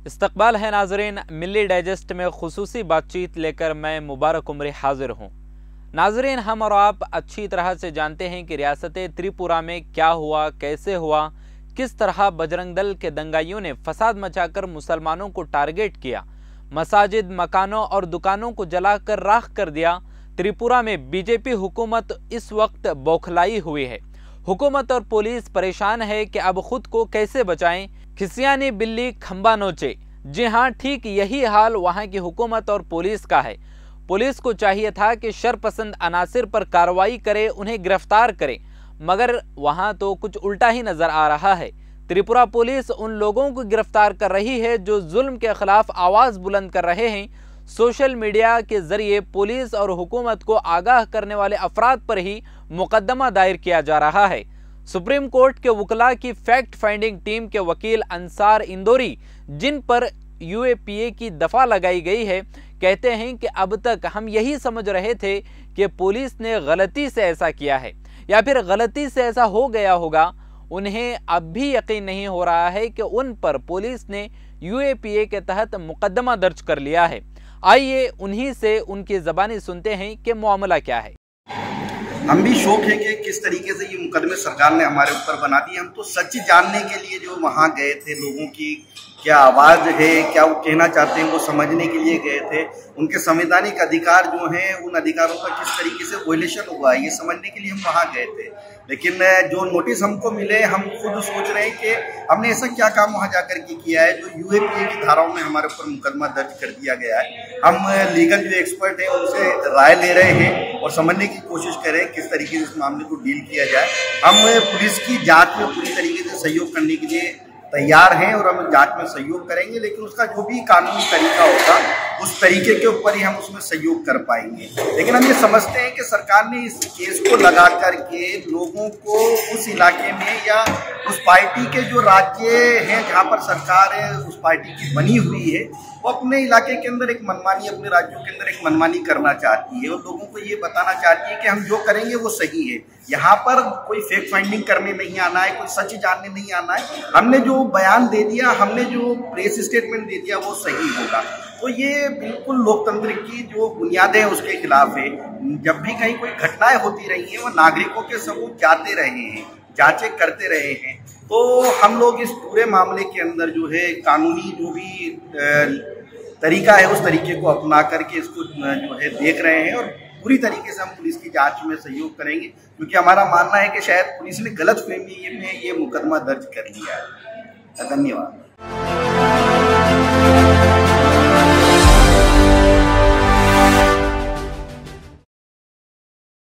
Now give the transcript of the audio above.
इस्तकबाल है नाजरीन, मिल्ली डाइजेस्ट में खुसूसी बातचीत लेकर मैं मुबारक उमरी हाजिर हूँ। नाजरीन, हम और आप अच्छी तरह से जानते हैं कि रियासत त्रिपुरा में क्या हुआ, कैसे हुआ, किस तरह बजरंग दल के दंगाइयों ने फसाद मचाकर मुसलमानों को टारगेट किया, मसाजिद, मकानों और दुकानों को जलाकर राख कर दिया। त्रिपुरा में बीजेपी हुकूमत इस वक्त बौखलाई हुई है। हुकूमत और पुलिस परेशान है कि अब खुद को कैसे बचाएं। खिसियानी बिल्ली खंबा नोचे। जी हाँ, ठीक यही हाल वहां की हुकूमत और पुलिस का है। पुलिस को चाहिए था कि शरपसंद अनासिर पर कार्रवाई करे, उन्हें गिरफ्तार करे, मगर वहां तो कुछ उल्टा ही नजर आ रहा है। त्रिपुरा पुलिस उन लोगों को गिरफ्तार कर रही है जो जुल्म के खिलाफ आवाज बुलंद कर रहे हैं। सोशल मीडिया के जरिए पुलिस और हुकूमत को आगाह करने वाले अफराद पर ही मुकदमा दायर किया जा रहा है। सुप्रीम कोर्ट के वकला की फैक्ट फाइंडिंग टीम के वकील अंसार इंदौरी, जिन पर यूएपीए की दफा लगाई गई है, कहते हैं कि अब तक हम यही समझ रहे थे कि पुलिस ने गलती से ऐसा किया है या फिर गलती से ऐसा हो गया होगा। उन्हें अब भी यकीन नहीं हो रहा है कि उन पर पुलिस ने यूएपीए के तहत मुकदमा दर्ज कर लिया है। आइए उन्हीं से उनकी ज़बानी सुनते हैं कि मामला क्या है। हम भी शौक है कि किस तरीके से ये मुकदमे सरकार ने हमारे ऊपर बना दिए। हम तो सच जानने के लिए जो वहाँ गए थे, लोगों की क्या आवाज़ है, क्या वो कहना चाहते हैं, वो समझने के लिए गए थे। उनके संवैधानिक अधिकार जो हैं, उन अधिकारों का किस तरीके से वायलेशन हुआ है, ये समझने के लिए हम वहाँ गए थे। लेकिन जो नोटिस हमको मिले, हम खुद सोच रहे हैं कि हमने ऐसा क्या काम वहाँ जाकर के किया है जो यूएपीए की धाराओं में हमारे ऊपर मुकदमा दर्ज कर दिया गया है। हम लीगल जो एक्सपर्ट हैं उनसे राय ले रहे हैं और समझने की कोशिश कर रहे हैं किस तरीके से इस मामले को डील किया जाए। हम पुलिस की जांच में पूरी तरीके से सहयोग करने के लिए तैयार हैं और हम जांच में सहयोग करेंगे, लेकिन उसका जो भी कानूनी तरीका होगा उस तरीके के ऊपर ही हम उसमें सहयोग कर पाएंगे। लेकिन हम ये समझते हैं कि सरकार ने इस केस को लगा करके लोगों को उस इलाके में या उस पार्टी के जो राज्य हैं जहाँ पर सरकार है उस पार्टी की बनी हुई है, वो अपने इलाके के अंदर एक मनमानी, अपने राज्यों के अंदर एक मनमानी करना चाहती है और लोगों को ये बताना चाहती है कि हम जो करेंगे वो सही है। यहाँ पर कोई फैक्ट फाइंडिंग करने नहीं आना है, कोई सच जानने नहीं आना है। हमने जो बयान दे दिया, हमने जो प्रेस स्टेटमेंट दे दिया वो सही होगा। तो ये बिल्कुल लोकतंत्र की जो बुनियादें हैं उसके खिलाफ है। जब भी कहीं कोई घटनाएं होती रही हैं वो नागरिकों के सबूत जाते रहे हैं, जांचें करते रहे हैं। तो हम लोग इस पूरे मामले के अंदर जो है कानूनी जो भी तरीका है उस तरीके को अपना करके इसको जो है देख रहे हैं और पूरी तरीके से हम पुलिस की जांच में सहयोग करेंगे, क्योंकि हमारा मानना है कि शायद पुलिस ने गलतफहमी में ये मुकदमा दर्ज कर लिया है। धन्यवाद।